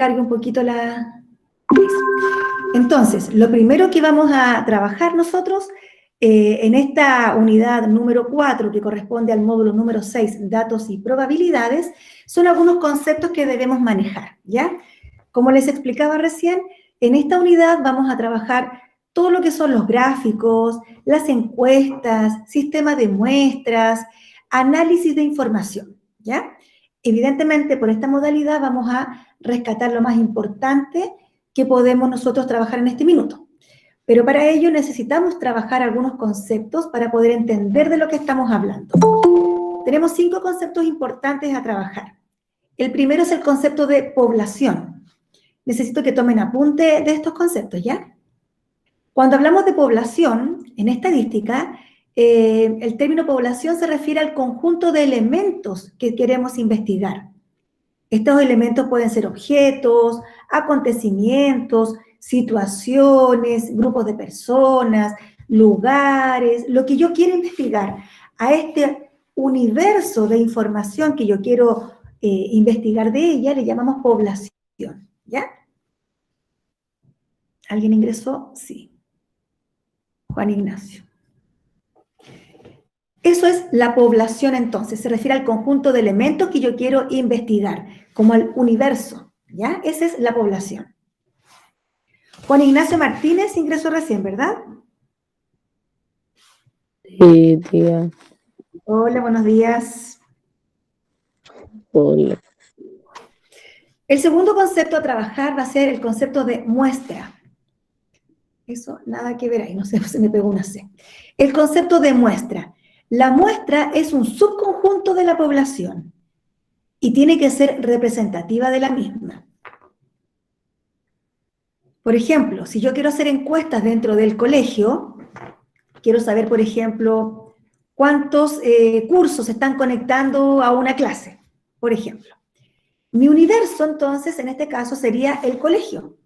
cargue un poquito la... Entonces, lo primero que vamos a trabajar nosotros en esta unidad número 4, que corresponde al módulo número 6, datos y probabilidades, son algunos conceptos que debemos manejar, ¿ya? Como les explicaba recién, en esta unidad vamos a trabajar todo lo que son los gráficos, las encuestas, sistemas de muestras, análisis de información, ¿ya? Evidentemente, por esta modalidad vamos a rescatar lo más importante que podemos nosotros trabajar en este minuto. Pero para ello necesitamos trabajar algunos conceptos para poder entender de lo que estamos hablando. Tenemos 5 conceptos importantes a trabajar. El primero es el concepto de población. Necesito que tomen apunte de estos conceptos, ¿ya? Cuando hablamos de población, en estadística, el término población se refiere al conjunto de elementos que queremos investigar. Estos elementos pueden ser objetos, acontecimientos, situaciones, grupos de personas, lugares, lo que yo quiero investigar. A este universo de información que yo quiero investigar de ella le llamamos población, ¿ya? ¿Alguien ingresó? Sí. Juan Ignacio. Eso es la población entonces, se refiere al conjunto de elementos que yo quiero investigar, como al universo, ¿ya? Esa es la población. Juan Ignacio Martínez ingresó recién, ¿verdad? Sí, tía. Hola, buenos días. Hola. El segundo concepto a trabajar va a ser el concepto de muestra. Eso nada que ver ahí, no sé, se me pegó una C. El concepto de muestra. La muestra es un subconjunto de la población y tiene que ser representativa de la misma. Por ejemplo, si yo quiero hacer encuestas dentro del colegio, quiero saber, por ejemplo, cuántos cursos se están conectando a una clase, por ejemplo. Mi universo, entonces, en este caso, sería el colegio.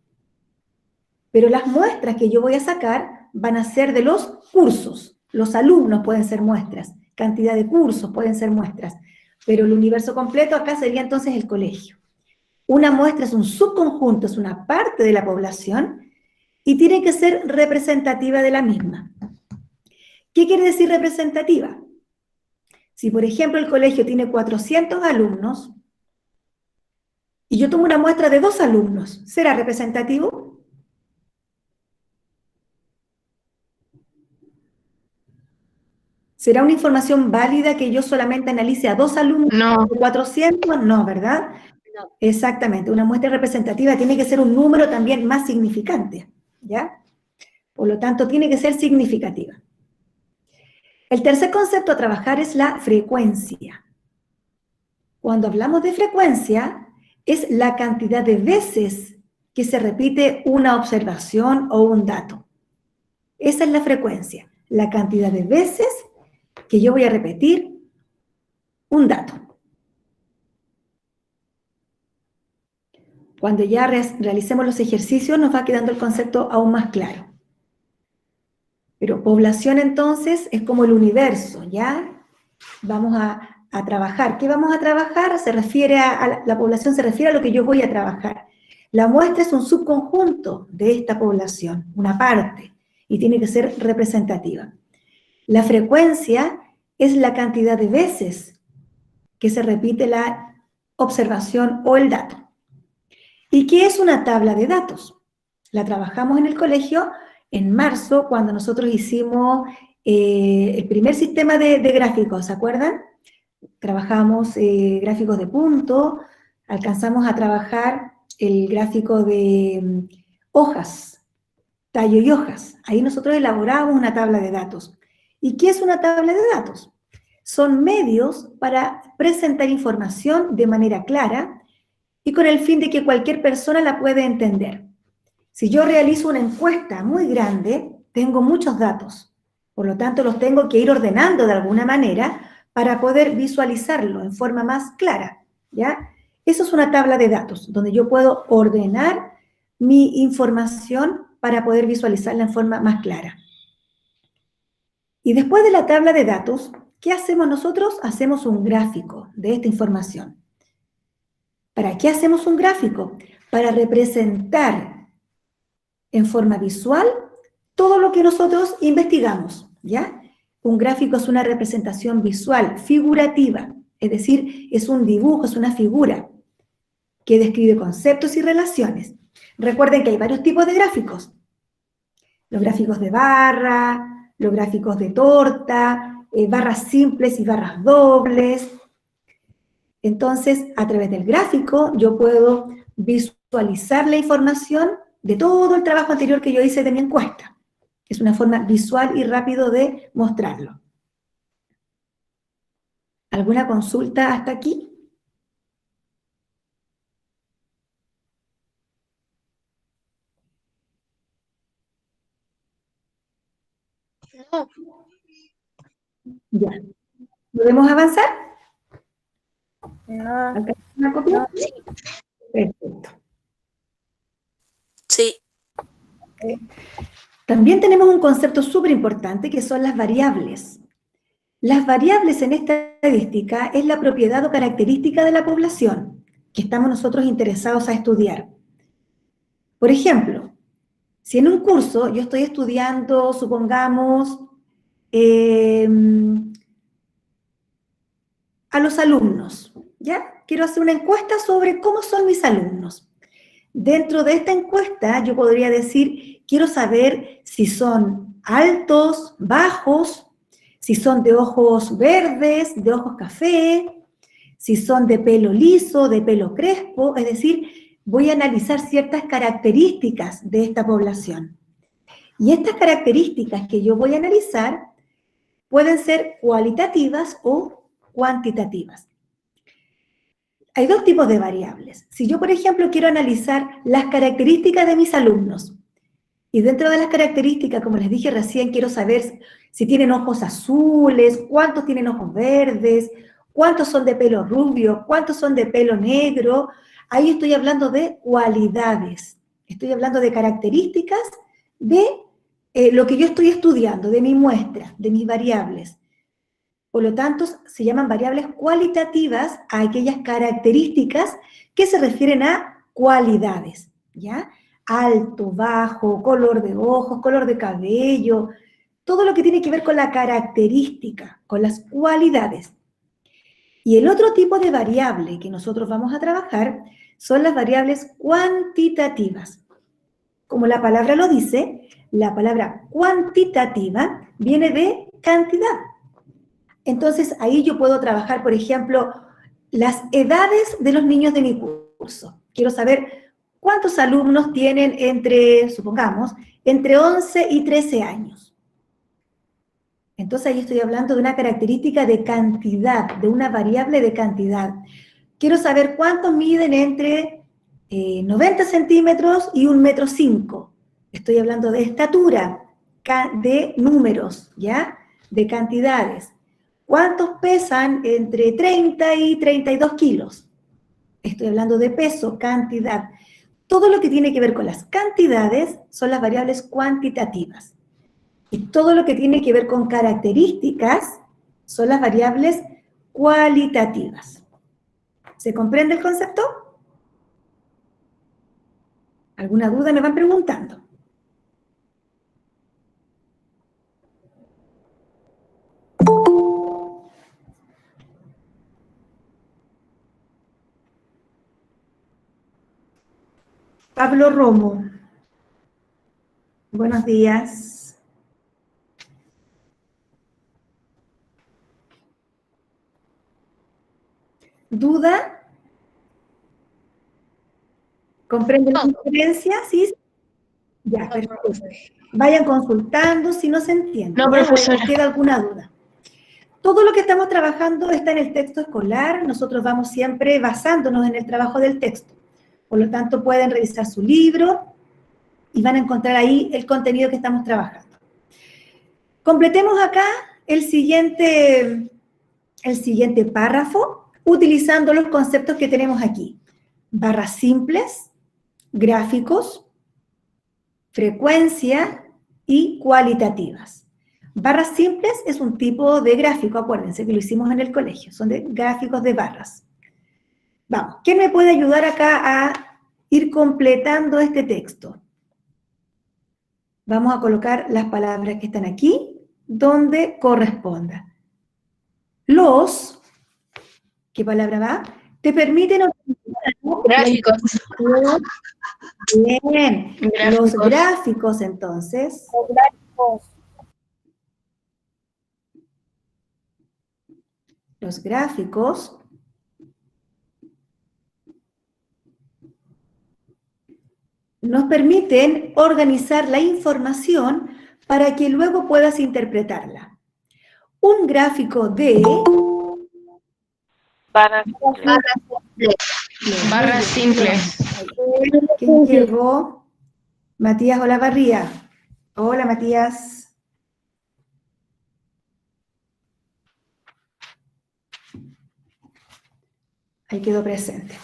Pero las muestras que yo voy a sacar van a ser de los cursos. Los alumnos pueden ser muestras, cantidad de cursos pueden ser muestras, pero el universo completo acá sería entonces el colegio. Una muestra es un subconjunto, es una parte de la población y tiene que ser representativa de la misma. ¿Qué quiere decir representativa? Si, por ejemplo, el colegio tiene 400 alumnos y yo tomo una muestra de 2 alumnos, ¿será representativo? ¿Será una información válida que yo solamente analice a 2 alumnos de 400? No, ¿verdad? No. Exactamente, una muestra representativa tiene que ser un número también más significante, ¿ya? Por lo tanto, tiene que ser significativa. El tercer concepto a trabajar es la frecuencia. Cuando hablamos de frecuencia, es la cantidad de veces que se repite una observación o un dato. Esa es la frecuencia, la cantidad de veces que yo voy a repetir un dato. Cuando ya realicemos los ejercicios nos va quedando el concepto aún más claro. Pero población entonces es como el universo, ¿ya? Vamos a trabajar. ¿Qué vamos a trabajar? Se refiere la población se refiere a lo que yo voy a trabajar. La muestra es un subconjunto de esta población, una parte, y tiene que ser representativa. La frecuencia es la cantidad de veces que se repite la observación o el dato. ¿Y qué es una tabla de datos? La trabajamos en el colegio en marzo, cuando nosotros hicimos el primer sistema de gráficos, ¿se acuerdan? Trabajamos gráficos de punto, alcanzamos a trabajar el gráfico de hojas, tallo y hojas. Ahí nosotros elaboramos una tabla de datos. ¿Y qué es una tabla de datos? Son medios para presentar información de manera clara y con el fin de que cualquier persona la pueda entender. Si yo realizo una encuesta muy grande, tengo muchos datos. Por lo tanto, los tengo que ir ordenando de alguna manera para poder visualizarlo en forma más clara, ¿ya? Eso es una tabla de datos, donde yo puedo ordenar mi información para poder visualizarla en forma más clara. Y después de la tabla de datos, ¿qué hacemos nosotros? Hacemos un gráfico de esta información. ¿Para qué hacemos un gráfico? para representar en forma visual todo lo que nosotros investigamos, ¿ya? Un gráfico es una representación visual, figurativa, es decir, es un dibujo, es una figura que describe conceptos y relaciones. Recuerden que hay varios tipos de gráficos. Los gráficos de barra, los gráficos de torta, barras simples y barras dobles. Entonces, a través del gráfico, yo puedo visualizar la información de todo el trabajo anterior que yo hice de mi encuesta. Es una forma visual y rápido de mostrarlo. ¿Alguna consulta hasta aquí? No. Ya. ¿Podemos avanzar? No. ¿Acá hay una copia? No, sí. Perfecto. Sí. También tenemos un concepto súper importante que son las variables. Las variables en esta estadística es la propiedad o característica de la población que estamos nosotros interesados a estudiar. Por ejemplo, si en un curso yo estoy estudiando, supongamos, a los alumnos, ¿ya? Quiero hacer una encuesta sobre cómo son mis alumnos. Dentro de esta encuesta yo podría decir, quiero saber si son altos, bajos, si son de ojos verdes, de ojos café, si son de pelo liso, de pelo crespo, es decir, voy a analizar ciertas características de esta población. Y estas características que yo voy a analizar pueden ser cualitativas o cuantitativas. Hay dos tipos de variables. Si yo, por ejemplo, quiero analizar las características de mis alumnos, y dentro de las características, como les dije recién, quiero saber si tienen ojos azules, cuántos tienen ojos verdes, cuántos son de pelo rubio, cuántos son de pelo negro. Ahí estoy hablando de cualidades. Estoy hablando de características de lo que yo estoy estudiando, de mi muestra, de mis variables. Por lo tanto, se llaman variables cualitativas a aquellas características que se refieren a cualidades, ¿ya? Alto, bajo, color de ojos, color de cabello, todo lo que tiene que ver con la característica, con las cualidades. Y el otro tipo de variable que nosotros vamos a trabajar son las variables cuantitativas. Como la palabra lo dice, la palabra cuantitativa viene de cantidad. Entonces, ahí yo puedo trabajar, por ejemplo, las edades de los niños de mi curso. Quiero saber cuántos alumnos tienen entre, supongamos, entre 11 y 13 años. Entonces, ahí estoy hablando de una característica de cantidad, de una variable de cantidad. Quiero saber cuántos miden entre 90 centímetros y 1,5 m. Estoy hablando de estatura, de números, ¿ya? De cantidades. ¿Cuántos pesan entre 30 y 32 kilos? Estoy hablando de peso, cantidad. Todo lo que tiene que ver con las cantidades son las variables cuantitativas. Y todo lo que tiene que ver con características son las variables cualitativas. ¿Se comprende el concepto? ¿Alguna duda? Me van preguntando. Pablo Romo. Buenos días. ¿Duda? ¿Comprenden la diferencia? ¿Sí? Ya, perfecto. Vayan consultando si no se entiende. No, profesora. ¿O queda alguna duda? Todo lo que estamos trabajando está en el texto escolar. Nosotros vamos siempre basándonos en el trabajo del texto. Por lo tanto, pueden revisar su libro y van a encontrar ahí el contenido que estamos trabajando. Completemos acá el siguiente párrafo utilizando los conceptos que tenemos aquí. Barras simples, gráficos, frecuencia y cualitativas. Barras simples es un tipo de gráfico, acuérdense que lo hicimos en el colegio, son de gráficos de barras. Vamos, ¿quién me puede ayudar acá a ir completando este texto. Vamos a colocar las palabras que están aquí, donde corresponda. Los, ¿qué palabra va? Te permiten Gráficos. Bien, los Gráficos. gráficos entonces. Los gráficos nos permiten organizar la información para que luego puedas interpretarla. Un gráfico de... Barras simples. ¿Quién llegó? Matías Olavarría. Hola, Matías. Ahí quedó presente.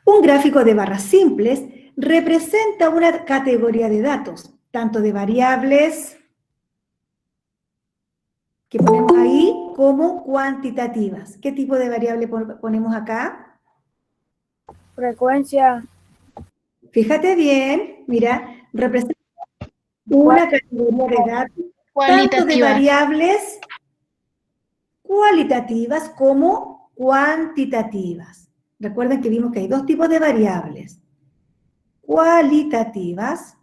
Un gráfico de barras simples representa una categoría de datos, tanto de variables que ponemos ahí como cuantitativas. ¿Qué tipo de variable ponemos acá? Frecuencia. Fíjate bien, mira, representa una categoría de datos, tanto de variables cualitativas como cuantitativas. Recuerden que vimos que hay dos tipos de variables. Cualitativas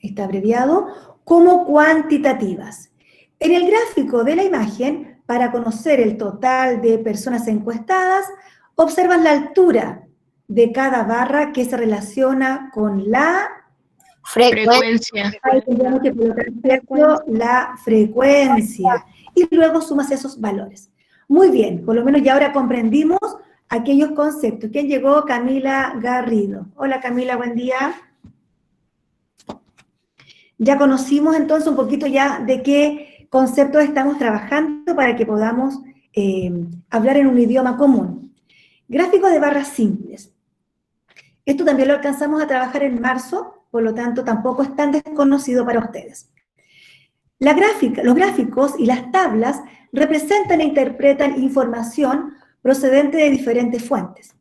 está abreviado, como cuantitativas. En el gráfico de la imagen, para conocer el total de personas encuestadas, observan la altura de cada barra que se relaciona con la Frecuencia. Tenemos que colocar la frecuencia y luego sumas esos valores. Muy bien, por lo menos ya ahora comprendimos aquellos conceptos. ¿Quién llegó? Camila Garrido. Hola Camila, buen día. Ya conocimos entonces un poquito ya de qué conceptos estamos trabajando para que podamos hablar en un idioma común. Gráfico de barras simples. Esto también lo alcanzamos a trabajar en marzo, por lo tanto tampoco es tan desconocido para ustedes. Los gráficos y las tablas representan e interpretan información procedente de diferentes fuentes,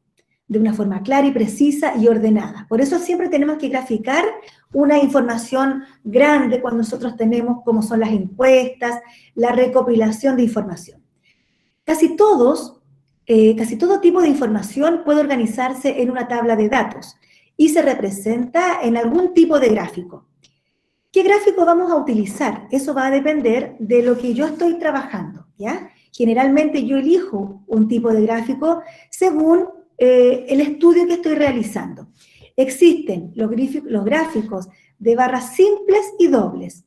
de una forma clara y precisa y ordenada. Por eso siempre tenemos que graficar una información grande cuando nosotros tenemos, como son las encuestas, la recopilación de información. Casi todo tipo de información puede organizarse en una tabla de datos y se representa en algún tipo de gráfico. ¿Qué gráfico vamos a utilizar? Eso va a depender de lo que yo estoy trabajando, ¿ya? Generalmente yo elijo un tipo de gráfico según el estudio que estoy realizando. Existen los gráficos de barras simples y dobles.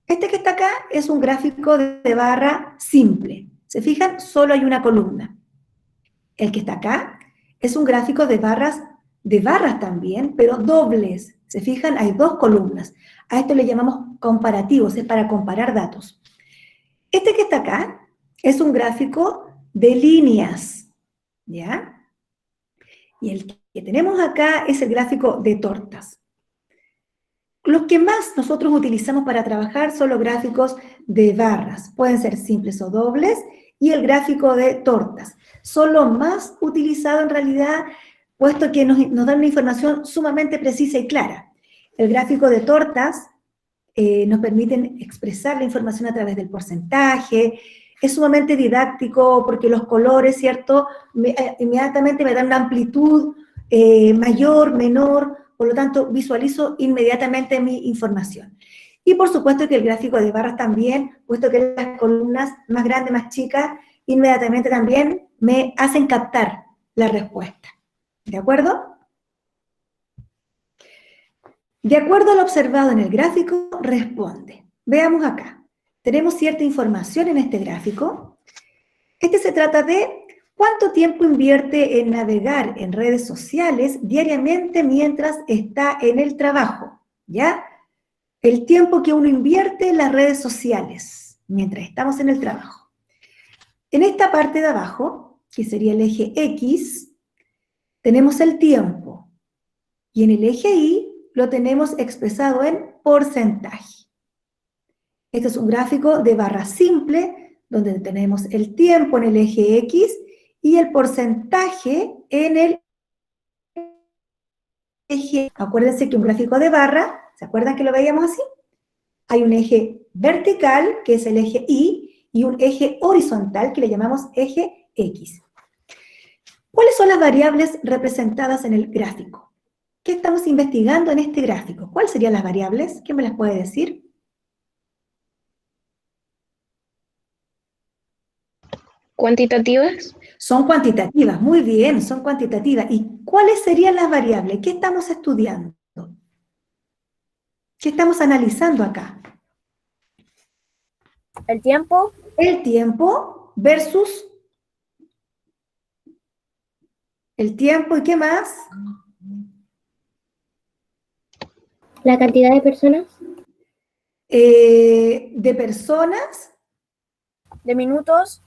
Este que está acá es un gráfico de barra simple. ¿Se fijan? Solo hay una columna. El que está acá es un gráfico de barras también, pero dobles. ¿Se fijan? Hay dos columnas. A esto le llamamos comparativos, es para comparar datos. Este que está acá es un gráfico de líneas, ¿ya? Y el que tenemos acá es el gráfico de tortas. Los que más nosotros utilizamos para trabajar son los gráficos de barras. Pueden ser simples o dobles, y el gráfico de tortas. Son los más utilizados en realidad, puesto que nos dan una información sumamente precisa y clara. El gráfico de tortas nos permiten expresar la información a través del porcentaje, es sumamente didáctico porque los colores, ¿cierto? Inmediatamente me dan una amplitud mayor, menor, por lo tanto visualizo inmediatamente mi información. Y por supuesto que el gráfico de barras también, puesto que las columnas más grandes, más chicas, inmediatamente también me hacen captar la respuesta. ¿De acuerdo? De acuerdo a lo observado en el gráfico, responde. Veamos acá. Tenemos cierta información en este gráfico. Este se trata de cuánto tiempo invierte en navegar en redes sociales diariamente mientras está en el trabajo, ¿ya? El tiempo que uno invierte en las redes sociales mientras estamos en el trabajo. En esta parte de abajo, que sería el eje X, tenemos el tiempo. Y en el eje Y lo tenemos expresado en porcentaje. Este es un gráfico de barra simple donde tenemos el tiempo en el eje X y el porcentaje en el eje. Acuérdense que un gráfico de barra, ¿se acuerdan que lo veíamos así? Hay un eje vertical, que es el eje Y, y un eje horizontal, que le llamamos eje X. ¿Cuáles son las variables representadas en el gráfico? ¿Qué estamos investigando en este gráfico? ¿Cuáles serían las variables? ¿Quién me las puede decir? ¿Cuantitativas? Son cuantitativas, muy bien, son cuantitativas. ¿Y cuáles serían las variables? ¿Qué estamos estudiando? ¿Qué estamos analizando acá? El tiempo, El tiempo versus el tiempo, ¿y qué más? la cantidad de personas, De personas. de minutos,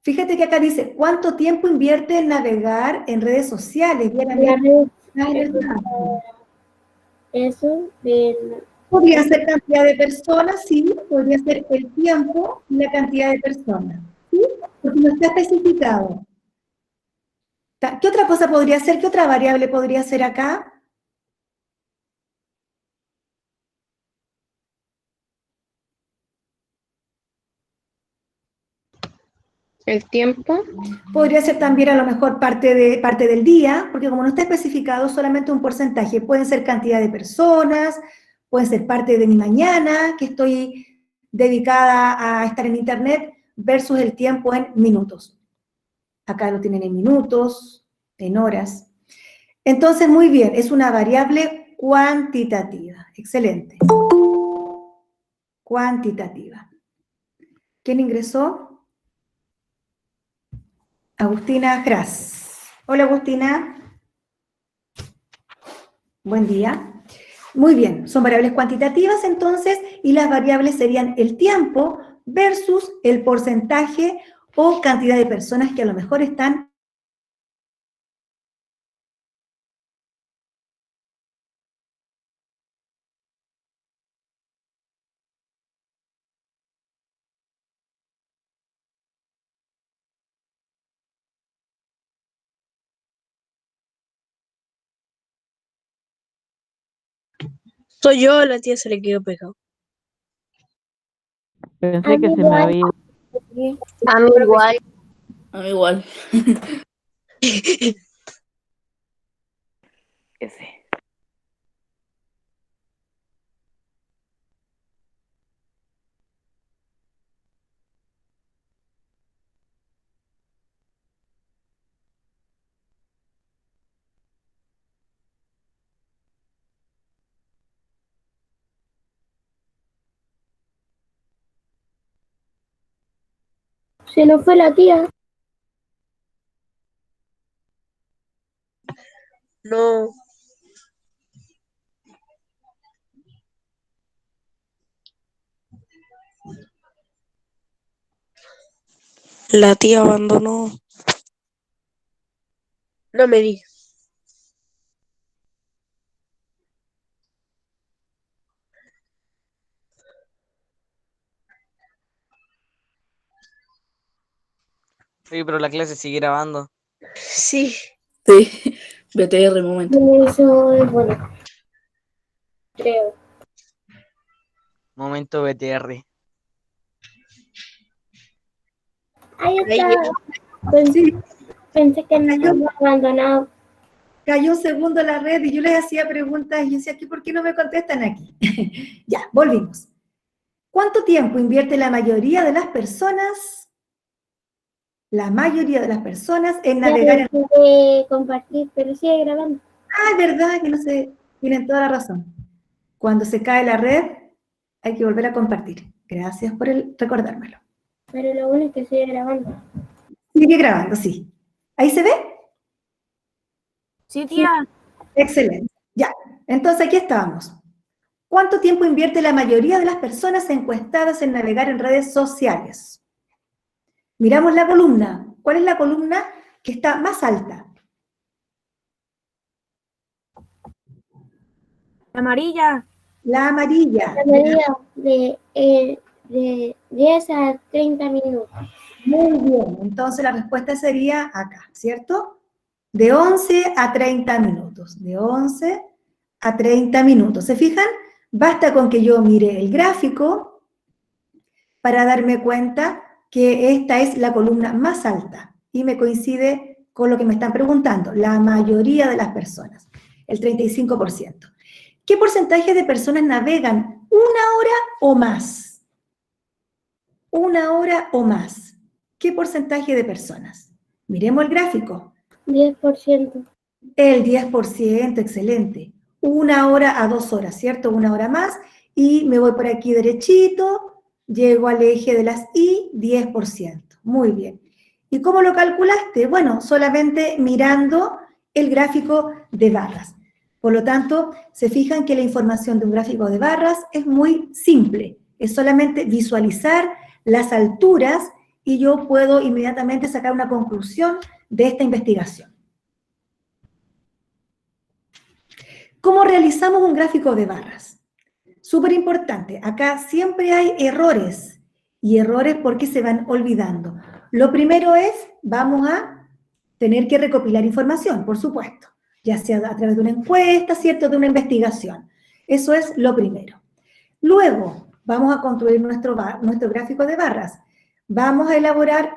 Fíjate que acá dice, ¿cuánto tiempo invierte en navegar en redes sociales? Bien, la amiga. red, Ah, es verdad. eso, del, Podría ser cantidad de personas, sí, podría ser el tiempo y la cantidad de personas, ¿sí? Porque no está especificado. ¿Qué otra cosa podría ser? ¿Qué otra variable podría ser acá? ¿El tiempo? Podría ser también a lo mejor parte del día, porque como no está especificado solamente un porcentaje, pueden ser cantidad de personas, pueden ser parte de mi mañana, que estoy dedicada a estar en internet, versus el tiempo en minutos. Acá lo tienen en minutos, en horas. Entonces, muy bien, es una variable cuantitativa. Excelente. Cuantitativa. ¿Quién ingresó? Agustina Gras. Hola, Agustina. Buen día. Muy bien, son variables cuantitativas entonces, y las variables serían el tiempo versus el porcentaje o cantidad de personas que a lo mejor están. Soy yo, la tía se le quedó pegado. Pensé que se me había ido. A mí igual. A mí igual. Ese. se nos fue la tía. No, la tía abandonó. No me digas. Sí, pero la clase sigue grabando. Sí, Sí, BTR momento. Eso es bueno, creo. Momento BTR. Ahí ahí está. Sí, Pensé que nos había abandonado. cayó un segundo la red y yo les hacía preguntas y yo decía, ¿por qué no me contestan aquí? Ya, volvimos. ¿Cuánto tiempo invierte la mayoría de las personas en Ya navegar en... dejé de compartir, pero sigue grabando. Ah, es verdad que no se... Tienen toda la razón. Cuando se cae la red, hay que volver a compartir. Gracias por recordármelo. Pero lo bueno es que sigue grabando. Sigue grabando, sí. ¿Ahí se ve? Sí, tía. Excelente. Ya, entonces aquí estábamos. ¿Cuánto tiempo invierte la mayoría de las personas encuestadas en navegar en redes sociales? Miramos la columna. ¿Cuál es la columna que está más alta? La amarilla. La amarilla. La medida de De 10 a 30 minutos. Muy bien, entonces la respuesta sería acá, ¿cierto? De 11 a 30 minutos, de 11 a 30 minutos. ¿Se fijan? Basta con que yo mire el gráfico para darme cuenta que esta es la columna más alta y me coincide con lo que me están preguntando, la mayoría de las personas, el 35%. ¿Qué porcentaje de personas navegan una hora o más? Una hora o más. ¿Qué porcentaje de personas? Miremos el gráfico. 10%. El 10%, excelente. 1 hora a 2 horas, ¿cierto? 1 hora más. Y me voy por aquí derechito, llego al eje de las Y, 10%. Muy bien. ¿Y cómo lo calculaste? Bueno, solamente mirando el gráfico de barras. Por lo tanto, se fijan que la información de un gráfico de barras es muy simple. Es solamente visualizar las alturas y yo puedo inmediatamente sacar una conclusión de esta investigación. ¿Cómo realizamos un gráfico de barras? Súper importante, acá siempre hay errores, y errores porque se van olvidando. Lo primero es, vamos a tener que recopilar información, por supuesto, ya sea a través de una encuesta, ¿cierto?, de una investigación. Eso es lo primero. Luego, vamos a construir nuestro gráfico de barras. Vamos a elaborar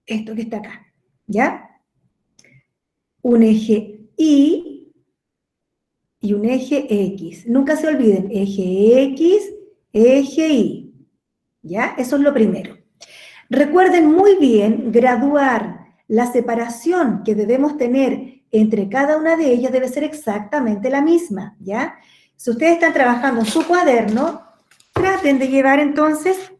esto que está acá, ¿ya? Un eje Y y un eje X. Nunca se olviden, eje X, eje Y. ¿Ya? Eso es lo primero. Recuerden muy bien graduar la separación que debemos tener entre cada una de ellas debe ser exactamente la misma, ¿ya? Si ustedes están trabajando en su cuaderno, traten de llevar entonces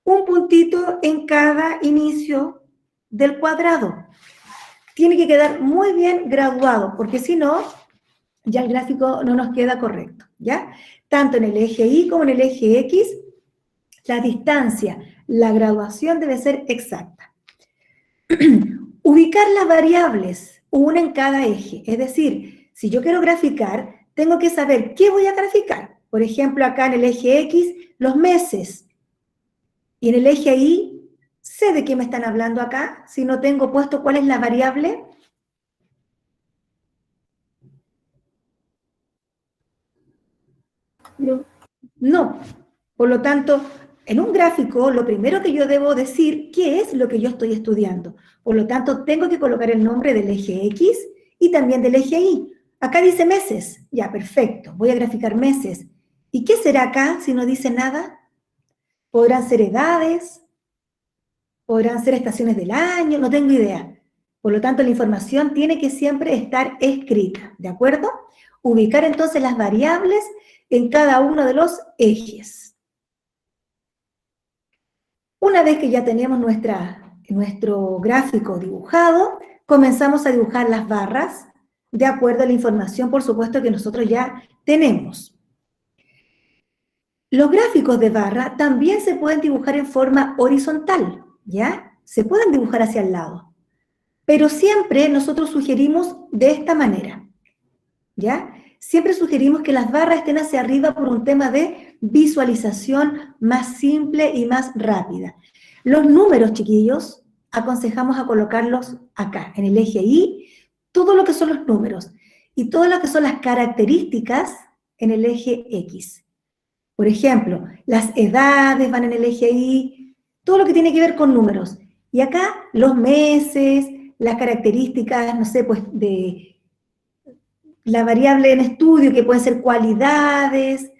un puntito en cada inicio del cuadrado. Tiene que quedar muy bien graduado, porque si no, ya el gráfico no nos queda correcto, ¿ya? Tanto en el eje Y como en el eje X, la distancia, la graduación debe ser exacta. Ubicar las variables, una en cada eje. Es decir, si yo quiero graficar, tengo que saber qué voy a graficar. Por ejemplo, acá en el eje X, los meses. Y en el eje Y, sé de qué me están hablando acá, si no tengo puesto cuál es la variable. No. No. Por lo tanto, en un gráfico, lo primero que yo debo decir, ¿qué es lo que yo estoy estudiando? Por lo tanto, tengo que colocar el nombre del eje X y también del eje Y. Acá dice meses. Ya, perfecto. Voy a graficar meses. ¿Y qué será acá si no dice nada? ¿Podrán ser edades? ¿Podrán ser estaciones del año? No tengo idea. Por lo tanto, la información tiene que siempre estar escrita, ¿de acuerdo? Ubicar entonces las variables en cada uno de los ejes. Una vez que ya tenemos nuestro gráfico dibujado, comenzamos a dibujar las barras de acuerdo a la información, por supuesto, que nosotros ya tenemos. Los gráficos de barra también se pueden dibujar en forma horizontal, ¿ya? Se pueden dibujar hacia el lado. Pero siempre nosotros sugerimos de esta manera, ¿ya? Siempre sugerimos que las barras estén hacia arriba por un tema de visualización más simple y más rápida. Los números, chiquillos, aconsejamos a colocarlos acá, en el eje Y, todo lo que son los números, y todo lo que son las características en el eje X. Por ejemplo, las edades van en el eje Y, todo lo que tiene que ver con números. Y acá los meses, las características, no sé, pues de la variable en estudio, que pueden ser cualidades,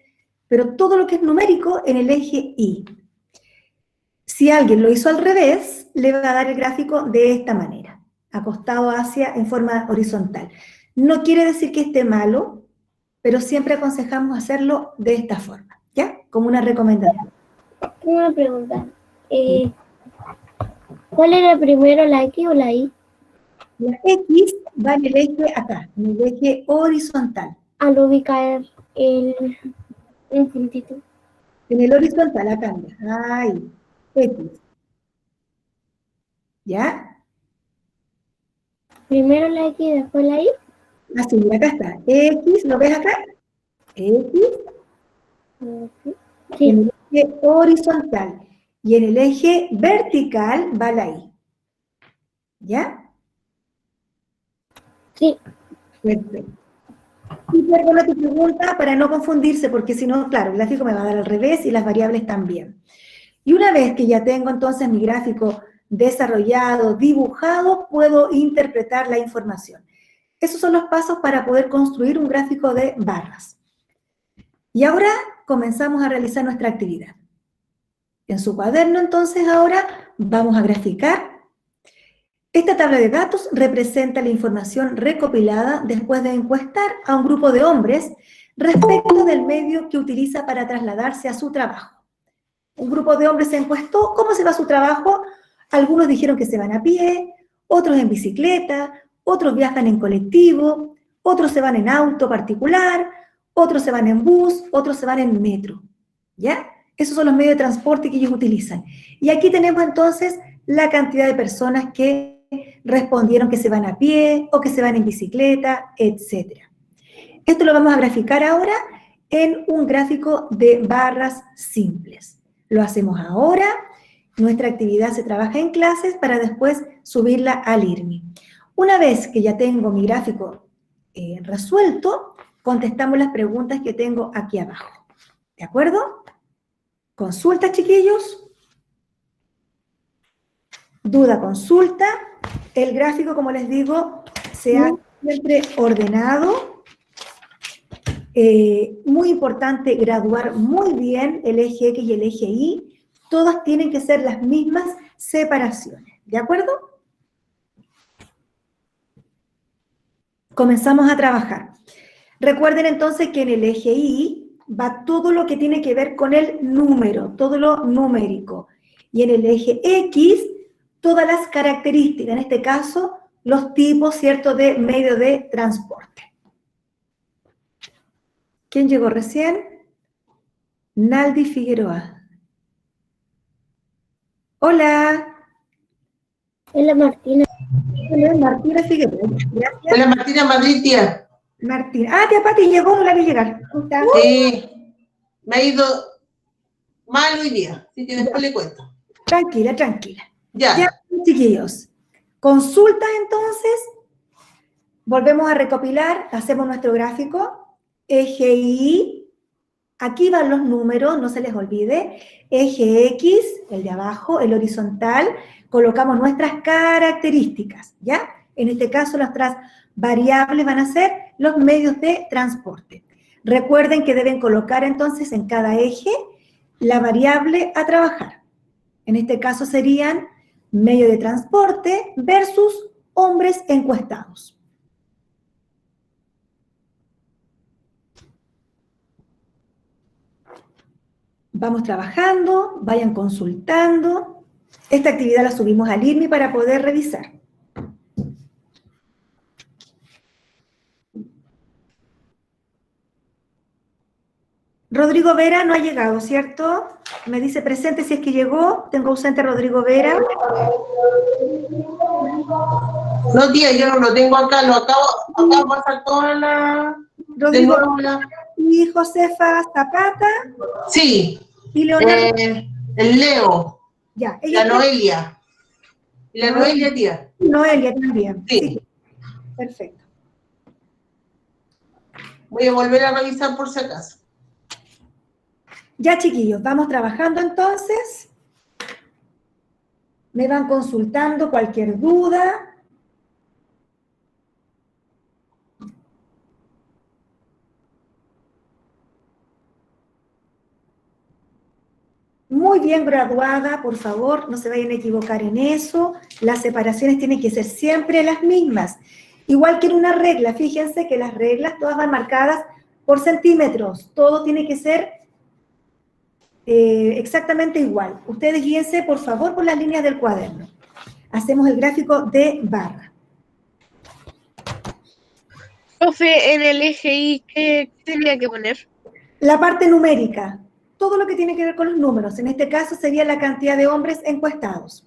pero todo lo que es numérico en el eje Y. Si alguien lo hizo al revés, le va a dar el gráfico de esta manera, acostado hacia en forma horizontal. No quiere decir que esté malo, pero siempre aconsejamos hacerlo de esta forma, ¿ya? Como una recomendación. Tengo una pregunta. ¿Cuál era primero, la X o la Y? La X va en el eje acá, en el eje horizontal. Al ubicar un puntito. En el horizontal, acá, ahí, X. ¿Ya? Primero la X y después la Y. Así, mira, acá está. X, ¿lo ves acá? X. Sí. En el eje horizontal. Y en el eje vertical va la I. ¿Ya? Sí. Perfecto. Y perdona tu pregunta para no confundirse, porque si no, claro, el gráfico me va a dar al revés y las variables también. Y una vez que ya tengo entonces mi gráfico desarrollado, dibujado, puedo interpretar la información. Esos son los pasos para poder construir un gráfico de barras. Y ahora comenzamos a realizar nuestra actividad. En su cuaderno, entonces, ahora vamos a graficar. Esta tabla de datos representa la información recopilada después de encuestar a un grupo de hombres respecto del medio que utiliza para trasladarse a su trabajo. Un grupo de hombres se encuestó cómo se va a su trabajo. Algunos dijeron que se van a pie, otros en bicicleta, otros viajan en colectivo, otros se van en auto particular, otros se van en bus, otros se van en metro. ¿Ya? Esos son los medios de transporte que ellos utilizan. Y aquí tenemos entonces la cantidad de personas que respondieron que se van a pie o que se van en bicicleta, etc. Esto lo vamos a graficar ahora en un gráfico de barras simples. Lo hacemos ahora, nuestra actividad se trabaja en clases para después subirla al IRMI. Una vez que ya tengo mi gráfico resuelto, contestamos las preguntas que tengo aquí abajo. ¿De acuerdo? ¿Consultas, chiquillos? Duda, consulta. El gráfico, como les digo, se hace siempre ordenado. Muy importante graduar muy bien el eje X y el eje Y. Todas tienen que ser las mismas separaciones. ¿De acuerdo? Comenzamos a trabajar. Recuerden entonces que en el eje Y va todo lo que tiene que ver con el número, todo lo numérico. Y en el eje X, todas las características, en este caso, los tipos, ¿cierto?, de medio de transporte. ¿Quién llegó recién? Naldi Figueroa. Hola. Hola, Martina. Hola, Martina Figueroa. Gracias. Hola Martina Madrid, tía. Martina. Ah, tía Pati llegó, no la vi llegar. ¿Cómo está? Sí, me ha ido mal hoy día, así que después le cuento. Tranquila, tranquila. Ya. Ya, chiquillos. Consultas entonces. Volvemos a recopilar, hacemos nuestro gráfico. Eje Y, aquí van los números, no se les olvide. Eje X, el de abajo, el horizontal, colocamos nuestras características, ¿ya? En este caso, nuestras variables van a ser los medios de transporte. Recuerden que deben colocar entonces en cada eje la variable a trabajar. En este caso serían medio de transporte versus hombres encuestados. Vamos trabajando, vayan consultando. Esta actividad la subimos al IRMI para poder revisar. Rodrigo Vera no ha llegado, ¿cierto? Me dice presente si es que llegó. Tengo ausente a Rodrigo Vera. No, tía, yo no lo tengo acá, lo acabo de pasar toda la... Rodrigo de nuevo la- y Josefa Zapata Sí, y Leonardo. el Leo, Ya, la ella Noelia. Y la Noelia, tía. Noelia también. Sí. Perfecto. Voy a volver a revisar por si acaso. Ya, chiquillos, vamos trabajando entonces. Me van consultando cualquier duda. Muy bien graduada, por favor, no se vayan a equivocar en eso. Las separaciones tienen que ser siempre las mismas. Igual que en una regla, fíjense que las reglas todas van marcadas por centímetros. Todo tiene que ser exactamente igual. Ustedes guíense, por favor, por las líneas del cuaderno. Hacemos el gráfico de barra. Profe, en el eje Y, ¿qué tenía que poner? La parte numérica, todo lo que tiene que ver con los números. En este caso sería la cantidad de hombres encuestados.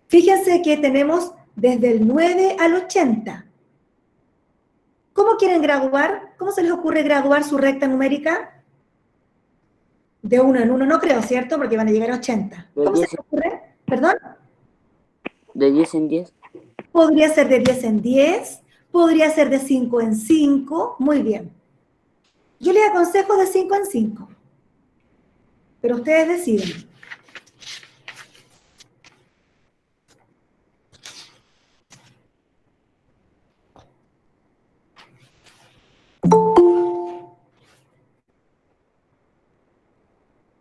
Fíjense que tenemos desde el 9 al 80. ¿Cómo quieren graduar? ¿Cómo se les ocurre graduar su recta numérica? De uno en uno no creo, ¿cierto? Porque van a llegar a 80. De ¿Cómo se 10 te ocurre? ¿Perdón? de 10 en 10. Podría ser de 10 en 10, podría ser de 5 en 5, muy bien. Yo les aconsejo de 5 en 5, pero ustedes deciden.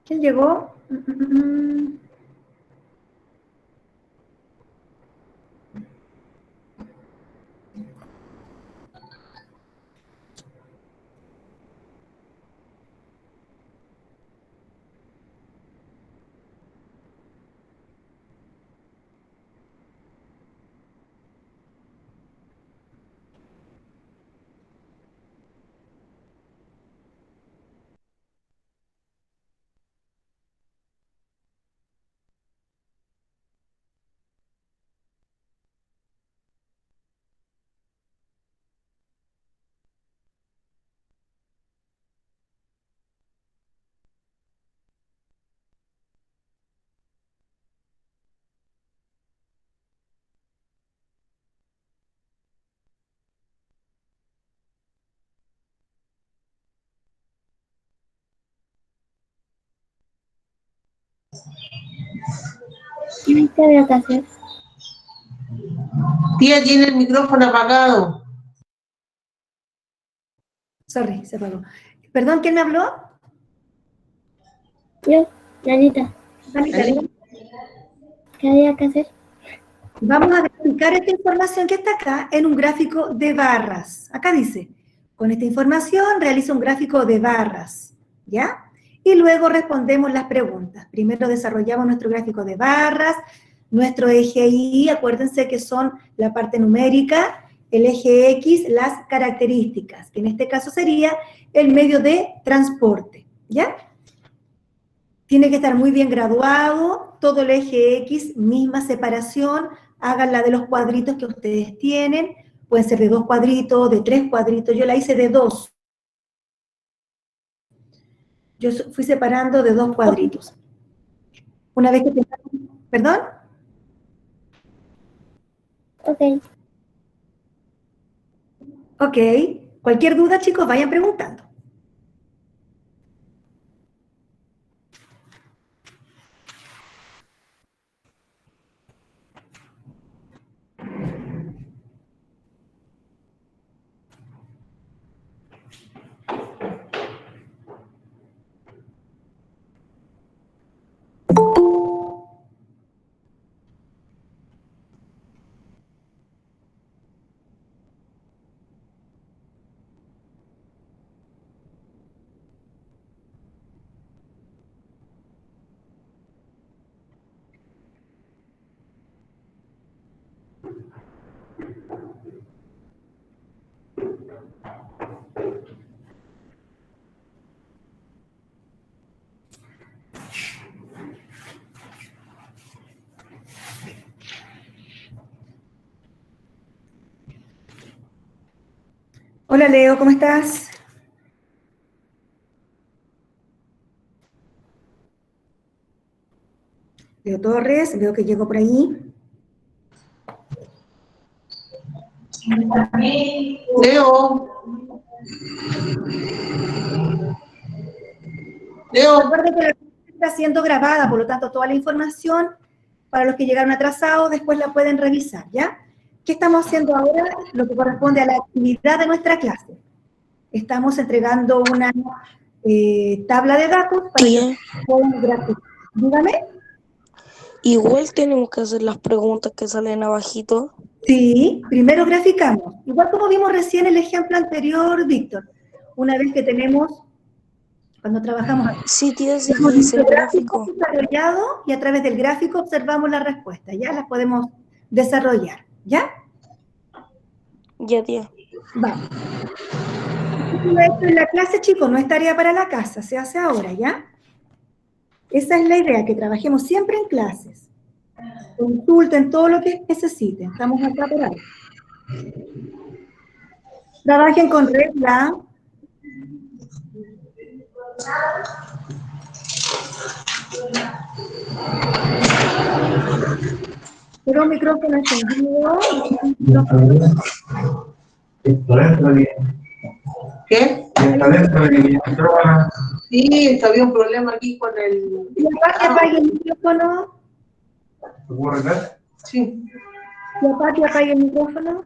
¿Quién llegó? ¿Qué había que hacer? Tía, tiene el micrófono apagado. Sorry, se apagó. Perdón, ¿quién me habló? Yo, Lanita, Dani. ¿qué había que hacer? Vamos a graficar esta información que está acá en un gráfico de barras. Acá dice, con esta información realiza un gráfico de barras, ¿ya? Y luego respondemos las preguntas. Primero desarrollamos nuestro gráfico de barras, nuestro eje Y, acuérdense que son la parte numérica, el eje X, las características, que en este caso sería el medio de transporte, ¿ya? Tiene que estar muy bien graduado, todo el eje X, misma separación, háganla de los cuadritos que ustedes tienen, pueden ser de 2 cuadritos, de 3 cuadritos, yo la hice de 2. Yo fui separando de 2 cuadritos. Una vez que tengamos, ¿perdón? Ok. Ok, cualquier duda, chicos, vayan preguntando. Hola, Leo, ¿cómo estás? Leo Torres, veo que llegó por ahí. Leo. Leo. Recuerden que la clase está siendo grabada, por lo tanto, toda la información, para los que llegaron atrasados, después la pueden revisar, ¿ya? ¿Qué estamos haciendo ahora? Lo que corresponde a la actividad de nuestra clase. Estamos entregando una tabla de datos para Tía, que puedan graficar. Dígame. igual tenemos que hacer las preguntas que salen abajito. Sí, primero graficamos. Igual como vimos recién el ejemplo anterior, Víctor. Una vez que tenemos, cuando trabajamos aquí, Sí, tía, sí, tenemos yo hice el nuestro gráfico gráfico. desarrollado y a través del gráfico observamos la respuesta. Ya las podemos desarrollar. ¿Ya? Ya, tía. Vamos. Esto en la clase, chicos, no es tarea para la casa, se hace ahora, ¿ya? Esa es la idea, que trabajemos siempre en clases. Consulten todo lo que necesiten, estamos acá para eso. Trabajen con regla. Pero un micrófono encendido. ¿Qué? Sí, había un problema aquí con el... Y aparte apague el micrófono. Sí. Y aparte apague el micrófono.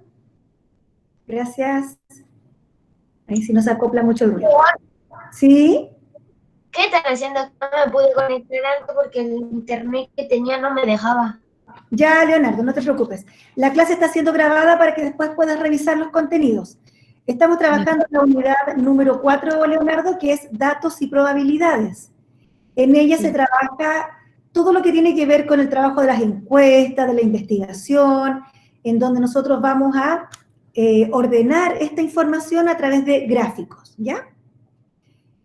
Gracias. Ahí sí no se acopla mucho el ruido. ¿Sí? ¿Qué están haciendo? No me pude conectar algo porque el internet que tenía no me dejaba. Ya, Leonardo, no te preocupes. La clase está siendo grabada para que después puedas revisar los contenidos. Estamos trabajando en la unidad número 4, Leonardo, que es datos y probabilidades. En ella se trabaja todo lo que tiene que ver con el trabajo de las encuestas, de la investigación, en donde nosotros vamos a ordenar esta información a través de gráficos, ¿ya?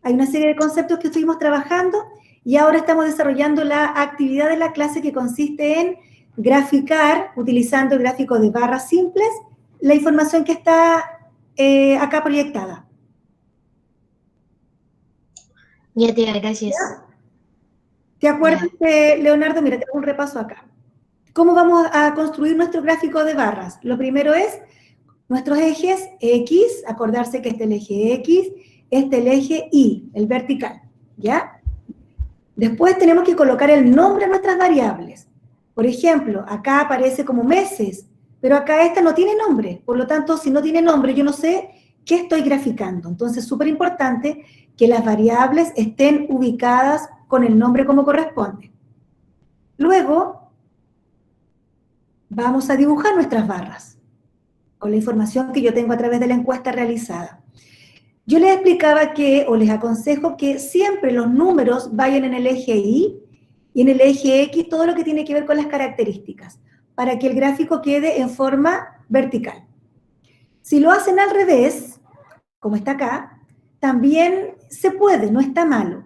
Hay una serie de conceptos que estuvimos trabajando y ahora estamos desarrollando la actividad de la clase que consiste en graficar, utilizando el gráfico de barras simples, la información que está acá proyectada. Ya te gracias. ¿Te acuerdas, Leonardo? Mira, te hago un repaso acá. ¿Cómo vamos a construir nuestro gráfico de barras? Lo primero es nuestros ejes X, acordarse que este es el eje X, este es el eje Y, el vertical, ¿ya? Después tenemos que colocar el nombre a nuestras variables. Por ejemplo, acá aparece como meses, pero acá esta no tiene nombre. Por lo tanto, si no tiene nombre, yo no sé qué estoy graficando. Entonces, es súper importante que las variables estén ubicadas con el nombre como corresponde. Luego, vamos a dibujar nuestras barras con la información que yo tengo a través de la encuesta realizada. Yo les explicaba que, o les aconsejo que siempre los números vayan en el eje Y y en el eje X todo lo que tiene que ver con las características, para que el gráfico quede en forma vertical. Si lo hacen al revés, como está acá, también se puede, no está malo,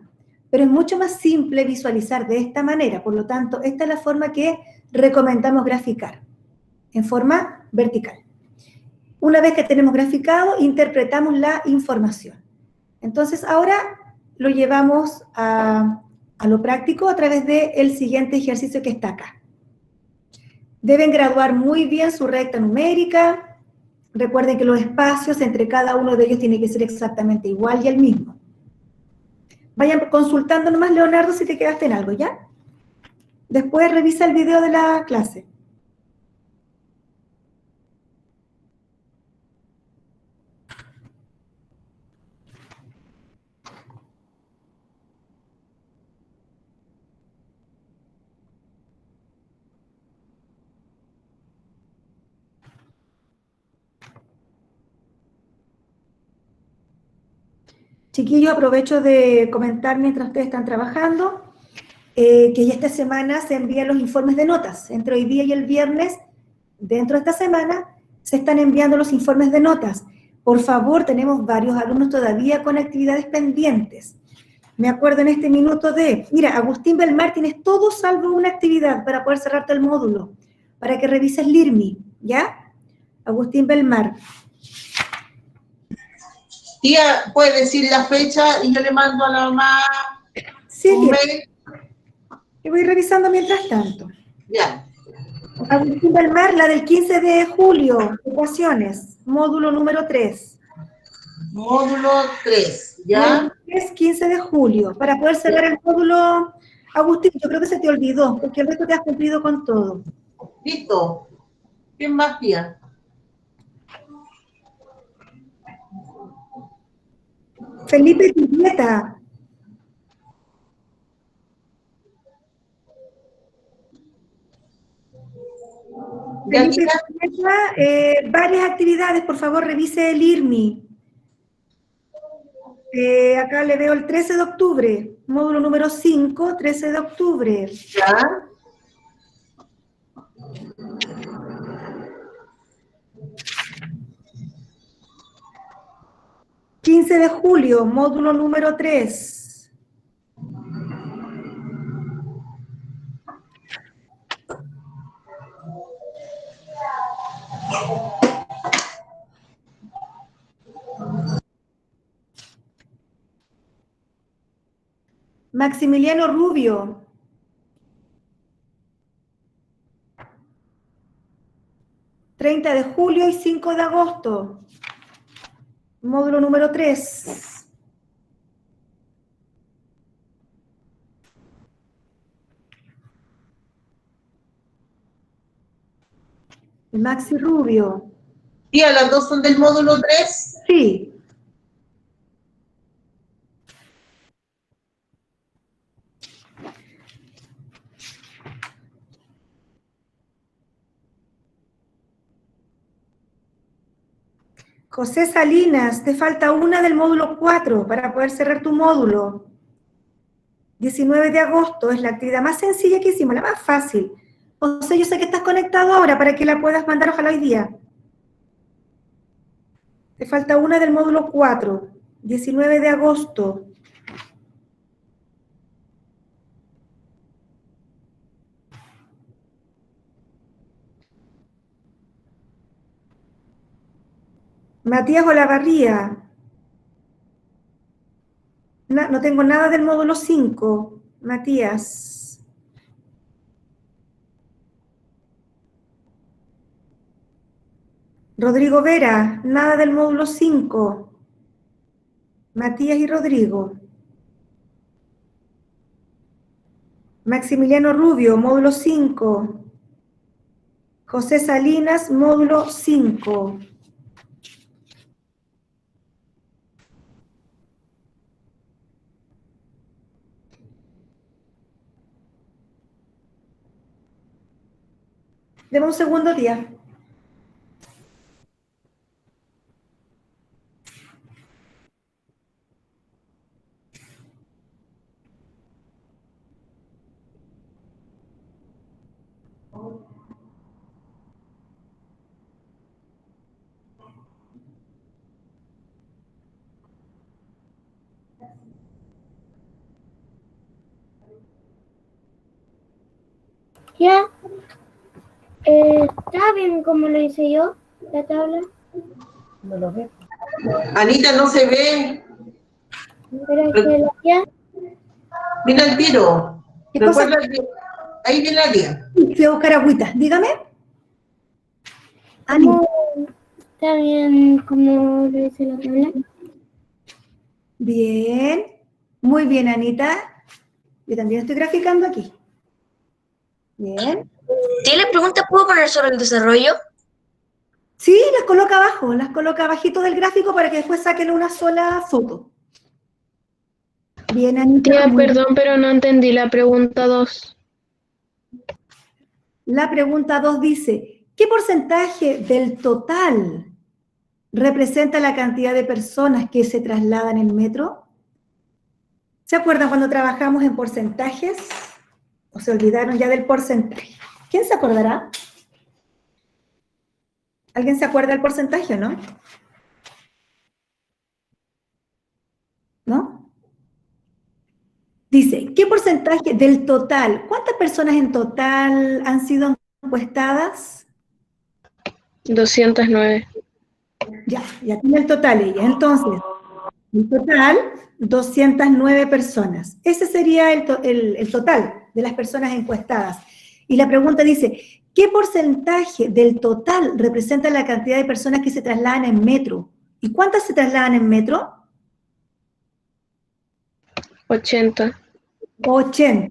pero es mucho más simple visualizar de esta manera, por lo tanto, esta es la forma que recomendamos graficar, en forma vertical. Una vez que tenemos graficado, interpretamos la información. Entonces, ahora lo llevamos a lo práctico a través del siguiente ejercicio que está acá. Deben graduar muy bien su recta numérica. Recuerden que los espacios entre cada uno de ellos tiene que ser exactamente igual y el mismo. Vayan consultando nomás, Leonardo, si te quedaste en algo, ¿ya? Después revisa el video de la clase. Chiquillos, aprovecho de comentar mientras ustedes están trabajando que ya esta semana se envían los informes de notas. Entre hoy día y el viernes, dentro de esta semana, se están enviando los informes de notas. Por favor, tenemos varios alumnos todavía con actividades pendientes. Me acuerdo en este minuto de, mira, Agustín Belmar, tienes todo salvo una actividad para poder cerrarte el módulo, para que revises LIRMI, ¿ya? Agustín Belmar. Tía, ¿puede decir la fecha y yo le mando a la mamá Sí, un bien. mail? Yo voy revisando mientras tanto. Ya. Agustín Belmar, la del 15 de julio, ecuaciones, módulo número 3. Módulo 3, ¿ya? Módulo 3, 15 de julio. Para poder cerrar el módulo, Agustín, yo creo que se te olvidó, porque el resto te has cumplido con todo. Listo. ¿Quién más, tía? Felipe Tibieta. ¿Ya, Felipe tía? Tibieta, varias actividades, por favor, revise el IRMI. Acá le veo el 13 de octubre, módulo número 5, 13 de octubre. ¿Ya? ...15 de julio, módulo número 3. Maximiliano Rubio. 30 de julio y 5 de agosto. Módulo número 3. Maxi Rubio. Tía, las dos son del módulo 3. Sí. José Salinas, te falta una del módulo 4 para poder cerrar tu módulo. 19 de agosto es la actividad más sencilla que hicimos, la más fácil. José, yo sé que estás conectado ahora para que la puedas mandar ojalá hoy día. Te falta una del módulo 4, 19 de agosto. Matías Olavarría. No tengo nada del módulo 5. Matías. Rodrigo Vera, nada del módulo 5. Matías y Rodrigo. Maximiliano Rubio, módulo 5. José Salinas, módulo 5. Deme un segundo, tía. Ya. ¿Está bien como lo hice yo, la tabla? No lo veo. Anita, no se ve. Pero es que ya. Mira el tiro. ¿Qué cosa? Recuerda que ahí viene la tía. Fui a buscar agüita. Dígame. Ani. ¿Está bien como lo hice la tabla? Bien. Muy bien, Anita. Yo también estoy graficando aquí. Bien. ¿Tiene preguntas? ¿Puedo poner sobre el desarrollo? Sí, las coloca abajo, las coloca abajito del gráfico para que después saquen una sola foto. Bien, Anita. Tía, perdón, pero no entendí la pregunta 2. La pregunta 2 dice, ¿qué porcentaje del total representa la cantidad de personas que se trasladan en metro? ¿Se acuerdan cuando trabajamos en porcentajes? ¿O se olvidaron ya del porcentaje? ¿Quién se acordará? ¿Alguien se acuerda del porcentaje o no? ¿No? Dice, ¿qué porcentaje del total? ¿Cuántas personas en total han sido encuestadas? 209. Ya tiene el total ella. Entonces, en total, 209 personas. Ese sería el total de las personas encuestadas. Y la pregunta dice, ¿qué porcentaje del total representa la cantidad de personas que se trasladan en metro? ¿Y cuántas se trasladan en metro? 80. 80.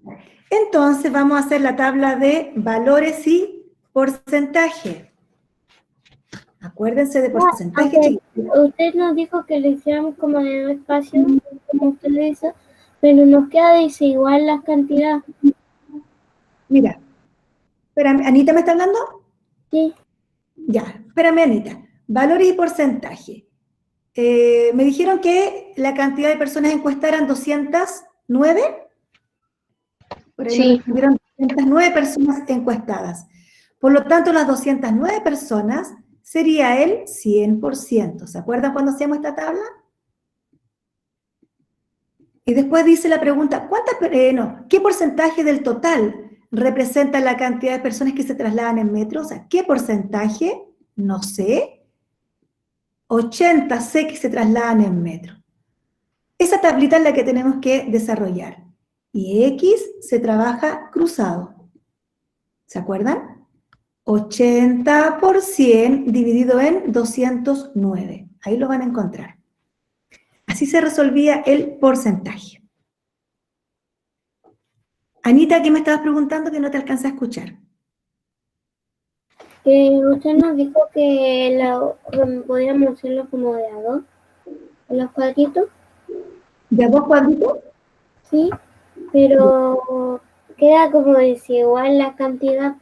Entonces vamos a hacer la tabla de valores y porcentaje. Acuérdense de porcentaje, chicos. Usted nos dijo que lo hiciéramos como de 2 espacios, como usted lo hizo, pero nos queda desigual las cantidades. Mira, espérame, ¿Anita me está hablando? Sí. Ya, espérame, Anita. Valores y porcentaje. Me dijeron que la cantidad de personas encuestadas eran 209. Por ahí Sí. me respondieron 209 personas encuestadas. Por lo tanto, las 209 personas sería el 100%. ¿Se acuerdan cuando hacíamos esta tabla? Y después dice la pregunta, ¿qué porcentaje del total representa la cantidad de personas que se trasladan en metro? O sea, ¿qué porcentaje? No sé. 80 sé que se trasladan en metro. Esa tablita es la que tenemos que desarrollar. Y X se trabaja cruzado. ¿Se acuerdan? 80% dividido en 209. Ahí lo van a encontrar. Así se resolvía el porcentaje. Anita, ¿qué me estabas preguntando que no te alcancé a escuchar? Usted nos dijo que podíamos hacerlo como de a dos, los cuadritos, ¿De a dos cuadritos? sí, pero queda como desigual la cantidad.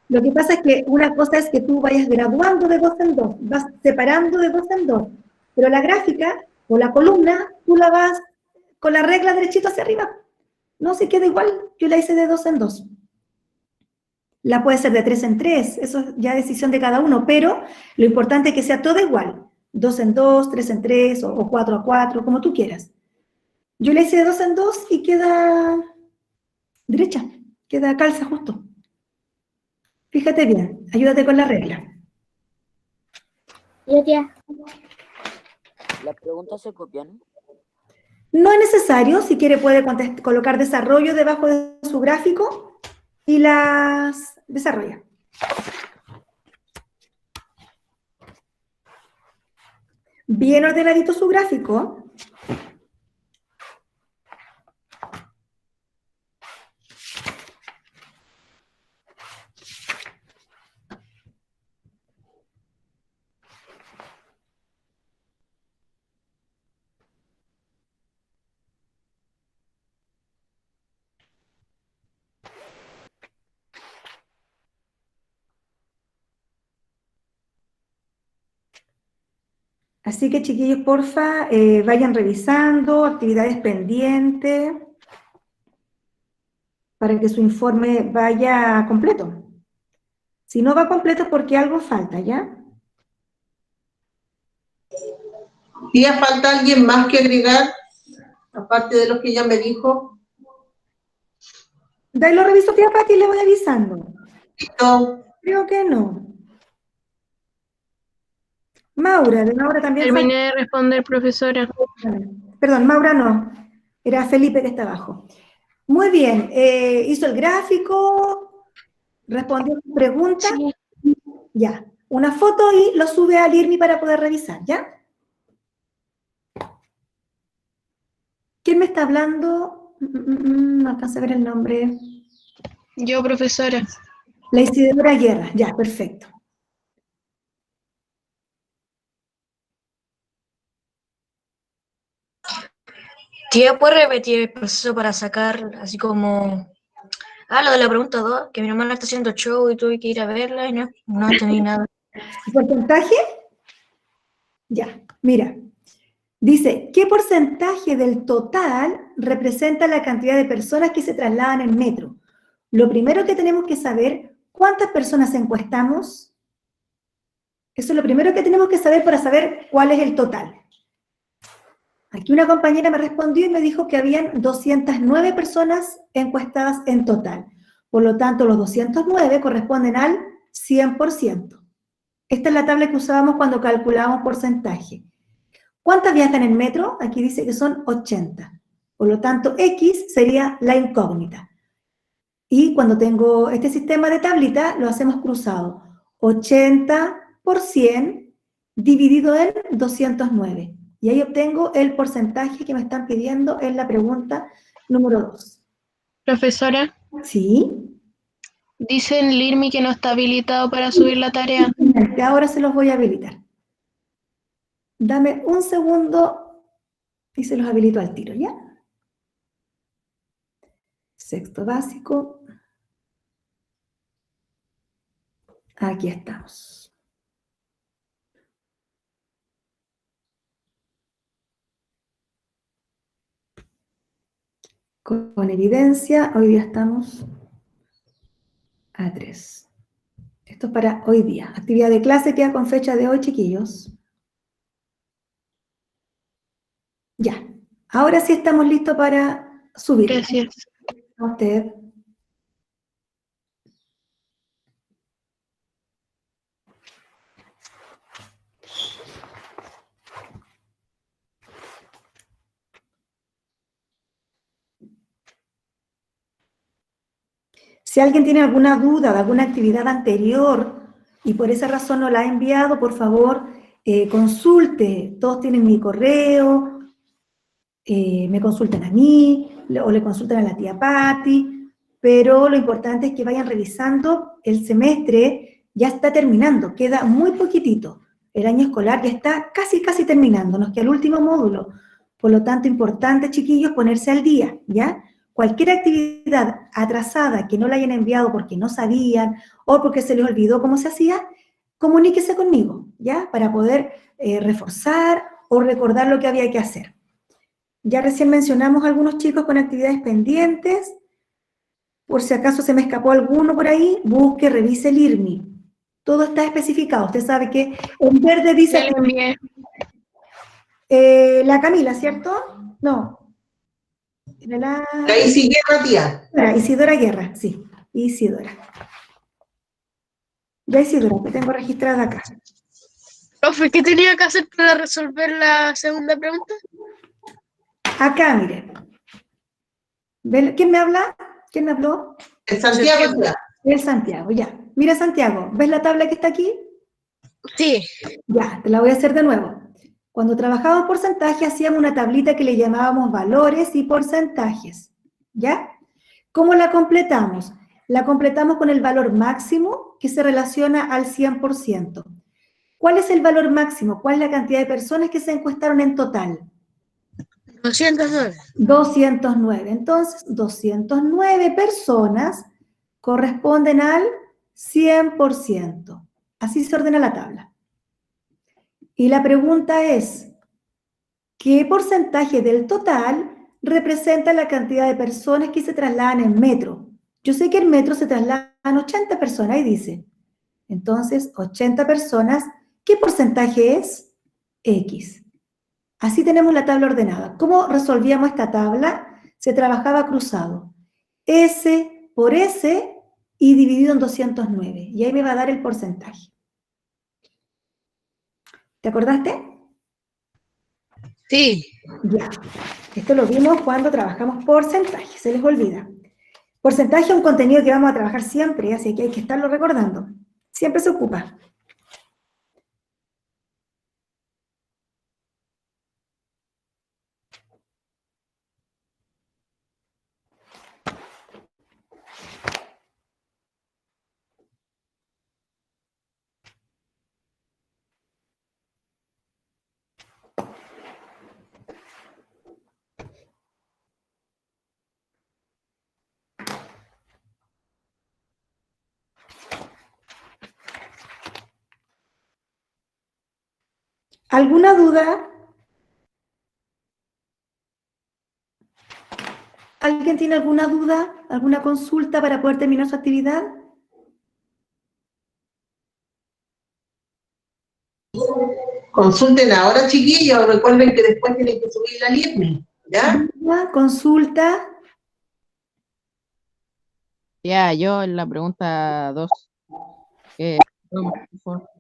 Lo que pasa es que una cosa es que tú vayas graduando de dos en dos, vas separando de dos en dos, pero la gráfica o la columna, tú la vas con la regla derechito hacia arriba. No se queda igual, yo la hice de dos en dos. La puede ser de tres en tres, eso es ya decisión de cada uno, pero lo importante es que sea todo igual. Dos en dos, tres en tres, o cuatro a cuatro, como tú quieras. Yo la hice de dos en dos y queda derecha, queda calza justo. Fíjate bien, ayúdate con la regla. Ya. ¿Las preguntas se copian? No es necesario, si quiere puede colocar desarrollo debajo de su gráfico y las desarrolla. Bien ordenadito su gráfico. Así que, chiquillos, porfa, vayan revisando actividades pendientes para que su informe vaya completo. Si no va completo es porque algo falta, ¿ya? ¿Tía, falta alguien más que agregar? Aparte de lo que ella me dijo. De ahí lo reviso, tía Pati, y le voy avisando. Listo. Creo que no. Maura, de Maura también falta. Terminé de responder, profesora. Perdón, Maura no. Era Felipe que está abajo. Muy bien, hizo el gráfico, respondió sus preguntas. Sí. Ya, una foto y lo sube al IRMI para poder revisar, ¿ya? ¿Quién me está hablando? No alcanzo a ver el nombre. Yo, profesora. La Isidora Guerra, ya, perfecto. Tía, ¿puedes repetir el proceso para sacar así como... lo de la pregunta 2, que mi hermana está haciendo show y tuve que ir a verla y no entendí nada. ¿El porcentaje? Ya, mira. Dice, ¿qué porcentaje del total representa la cantidad de personas que se trasladan en metro? Lo primero que tenemos que saber, ¿cuántas personas encuestamos? Eso es lo primero que tenemos que saber para saber cuál es el total. Aquí una compañera me respondió y me dijo que habían 209 personas encuestadas en total. Por lo tanto, los 209 corresponden al 100%. Esta es la tabla que usábamos cuando calculábamos porcentaje. ¿Cuántas viajan en metro? Aquí dice que son 80. Por lo tanto, X sería la incógnita. Y cuando tengo este sistema de tablita, lo hacemos cruzado. 80% dividido en 209. Y ahí obtengo el porcentaje que me están pidiendo en la pregunta número 2. Profesora, ¿Sí? dice el IRMI que no está habilitado para subir la tarea. Ahora se los voy a habilitar. Dame un segundo y se los habilito al tiro, ¿ya? Sexto básico. Aquí estamos. Con evidencia, hoy día estamos a 3. Esto es para hoy día. Actividad de clase queda con fecha de hoy, chiquillos. Ya. Ahora sí estamos listos para subir. Gracias. A usted. Si alguien tiene alguna duda de alguna actividad anterior y por esa razón no la ha enviado, por favor, consulte. Todos tienen mi correo, me consulten a mí o le consulten a la tía Patti, pero lo importante es que vayan revisando. El semestre ya está terminando, queda muy poquitito. El año escolar ya está casi terminando, nos queda el último módulo. Por lo tanto, importante, chiquillos, ponerse al día, ¿ya? Cualquier actividad atrasada que no la hayan enviado porque no sabían o porque se les olvidó cómo se hacía, comuníquese conmigo, ¿ya? Para poder reforzar o recordar lo que había que hacer. Ya recién mencionamos a algunos chicos con actividades pendientes. Por si acaso se me escapó alguno por ahí, busque, revise el IRMI. Todo está especificado. Usted sabe que en verde Ya dice lo envié. la Camila, ¿cierto? No. Era Ahí sigue Matías. Isidora Guerra, sí. Isidora. Ya Isidora, que tengo registrada acá. Profe, ¿qué tenía que hacer para resolver la segunda pregunta? Acá, mire. ¿Quién me habla? ¿Quién me habló? En Santiago, tía. El Santiago, ya. Mira, Santiago, ¿ves la tabla que está aquí? Sí. Ya, te la voy a hacer de nuevo. Cuando trabajábamos porcentaje, hacíamos una tablita que le llamábamos valores y porcentajes, ¿ya? ¿Cómo la completamos? La completamos con el valor máximo que se relaciona al 100%. ¿Cuál es el valor máximo? ¿Cuál es la cantidad de personas que se encuestaron en total? 209. 209. Entonces, 209 personas corresponden al 100%. Así se ordena la tabla. Y la pregunta es, ¿qué porcentaje del total representa la cantidad de personas que se trasladan en metro? Yo sé que en metro se trasladan 80 personas, ahí dice. Entonces, 80 personas, ¿qué porcentaje es? X. Así tenemos la tabla ordenada. ¿Cómo resolvíamos esta tabla? Se trabajaba cruzado. S por S y dividido en 209. Y ahí me va a dar el porcentaje. ¿Te acordaste? Sí. Ya. Esto lo vimos cuando trabajamos porcentaje, se les olvida. Porcentaje es un contenido que vamos a trabajar siempre, así que hay que estarlo recordando. Siempre se ocupa. ¿Alguna duda? ¿Alguien tiene alguna duda? ¿Alguna consulta para poder terminar su actividad? Consulten ahora, chiquillos. Recuerden que después tienen que subir la IRMI, ¿ya? ¿Duda? ¿Consulta? Ya, yo en la pregunta 2. Por favor.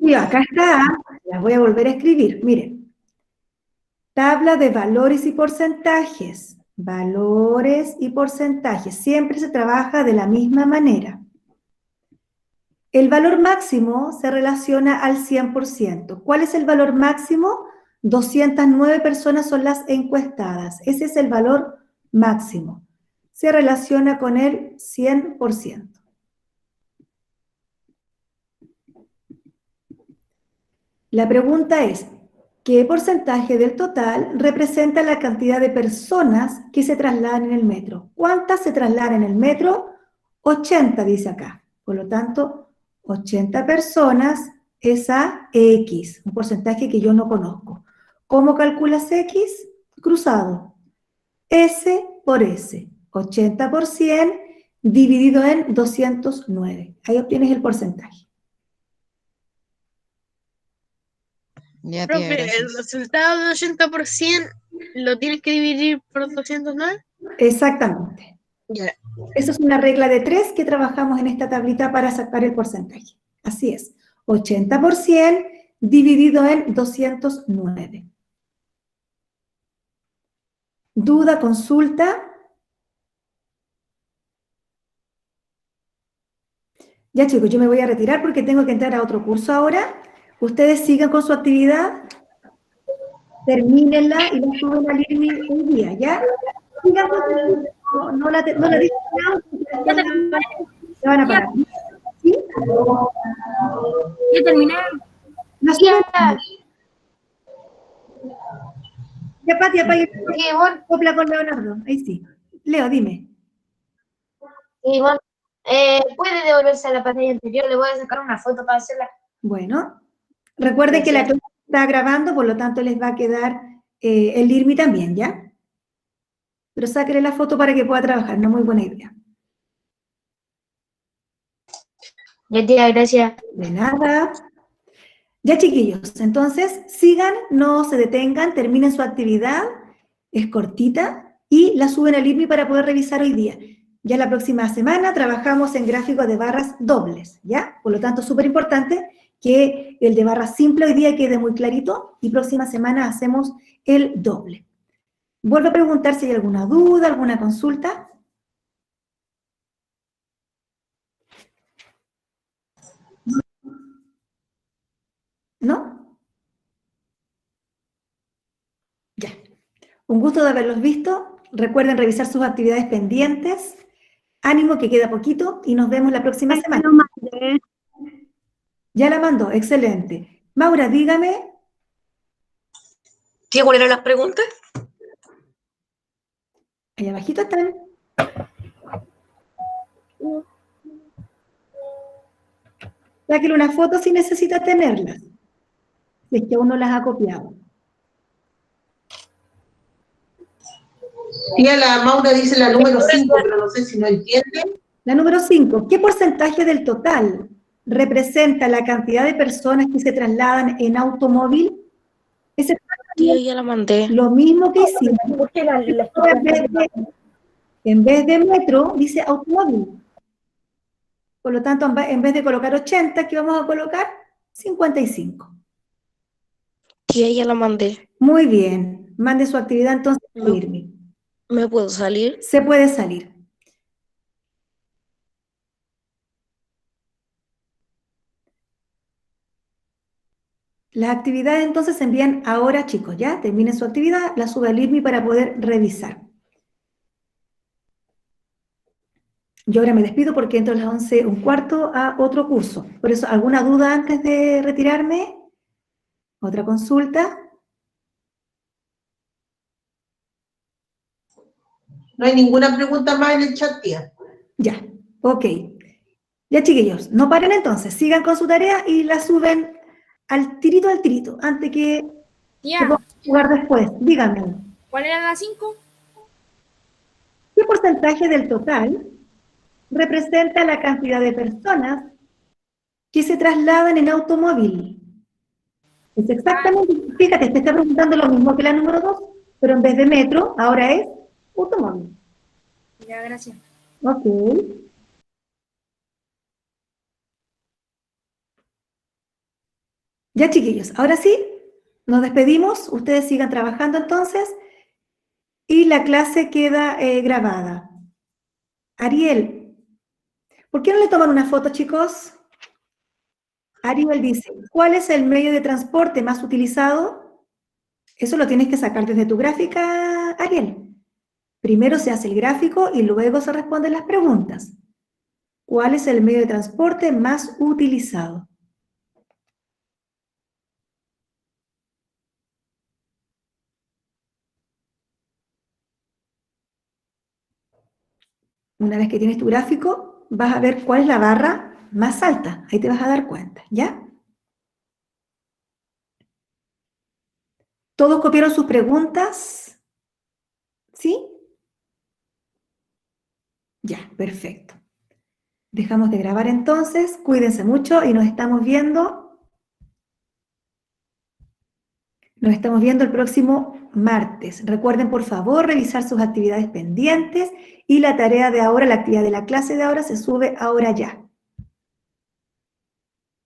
Y acá está, las voy a volver a escribir. Miren, tabla de valores y porcentajes. Valores y porcentajes. Siempre se trabaja de la misma manera. El valor máximo se relaciona al 100%. ¿Cuál es el valor máximo? 209 personas son las encuestadas. Ese es el valor máximo. Se relaciona con el 100%. La pregunta es, ¿qué porcentaje del total representa la cantidad de personas que se trasladan en el metro? ¿Cuántas se trasladan en el metro? 80, dice acá. Por lo tanto, 80 personas es a X, un porcentaje que yo no conozco. ¿Cómo calculas X? Cruzado. S por S. 80 por 100 dividido en 209. Ahí obtienes el porcentaje. Ya, tía, Profe, gracias. el resultado de 80% lo tienes que dividir por 209. Exactamente. Ya. Esa es una regla de 3 que trabajamos en esta tablita para sacar el porcentaje. Así es. 80 por 100 dividido en 209. ¿Duda, consulta? Ya chicos, yo me voy a retirar porque tengo que entrar a otro curso ahora. Ustedes sigan con su actividad, termínenla y la suben al IRMI hoy día, ¿ya? Sigan con su actividad, no la dejen se van a parar. ¿Sí? Ya terminé. La suben. Ya, Pati, apague Ivonne, copla con Leonardo. Ahí sí. Leo, dime. Ivonne, ¿puede devolverse a la pantalla anterior? Le voy a sacar una foto para hacerla. Bueno, recuerden que la clase está grabando, por lo tanto les va a quedar el IRMI también, ¿ya? Pero sáquenle la foto para que pueda trabajar, no muy buena idea. Ya, tía, gracias. De nada. Ya, chiquillos, entonces sigan, no se detengan, terminen su actividad, es cortita, y la suben al IRMI para poder revisar hoy día. Ya la próxima semana trabajamos en gráficos de barras dobles, ¿ya? Por lo tanto, súper importante que el de barra simple hoy día quede muy clarito y próxima semana hacemos el doble. Vuelvo a preguntar si hay alguna duda, alguna consulta. ¿No? Ya. Un gusto de haberlos visto. Recuerden revisar sus actividades pendientes. Ánimo que queda poquito y nos vemos la próxima semana. Ya la mandó, excelente. Maura, dígame. ¿Tía, cuáles eran las preguntas? Ahí abajito están. Sáquenle una foto si necesita tenerlas. Si es que aún no las ha copiado. Tía, la Maura dice la número 5, pero no sé si no entiende. La número 5. ¿Qué porcentaje del total representa la cantidad de personas que se trasladan en automóvil? Ese Tía, ya la mandé. lo mismo que hicimos. En vez de metro, dice automóvil. Por lo tanto, en vez de colocar 80, ¿qué vamos a colocar? 55. Tía, ya la mandé. Muy bien. Mande su actividad entonces a IRMI. ¿Me puedo salir? Se puede salir. Las actividades entonces se envían ahora, chicos, ¿ya? Terminen su actividad, la sube al IRMI para poder revisar. Yo ahora me despido porque entro a las 11:15 a otro curso. Por eso, ¿alguna duda antes de retirarme? ¿Otra consulta? No hay ninguna pregunta más en el chat, tía. Ya, ok. Ya, chiquillos, no paren entonces, sigan con su tarea y la suben al tirito, antes que se pueda jugar después. Díganme. ¿Cuál era la 5? ¿Qué porcentaje del total representa la cantidad de personas que se trasladan en automóvil? Es exactamente, fíjate, te está preguntando lo mismo que la número 2, pero en vez de metro, ahora es automóvil. Ya, gracias. Ok. Ya, chiquillos, ahora sí, nos despedimos, ustedes sigan trabajando entonces, y la clase queda grabada. Ariel, ¿por qué no le toman una foto, chicos? Ariel dice, ¿cuál es el medio de transporte más utilizado? Eso lo tienes que sacar desde tu gráfica, Ariel. Primero se hace el gráfico y luego se responden las preguntas. ¿Cuál es el medio de transporte más utilizado? Una vez que tienes tu gráfico, vas a ver cuál es la barra más alta. Ahí te vas a dar cuenta, ¿ya? ¿Todos copiaron sus preguntas? ¿Sí? Ya, perfecto. Dejamos de grabar entonces. Cuídense mucho y nos estamos viendo. Nos estamos viendo el próximo martes. Recuerden, por favor, revisar sus actividades pendientes y la tarea de ahora, la actividad de la clase de ahora se sube ahora ya.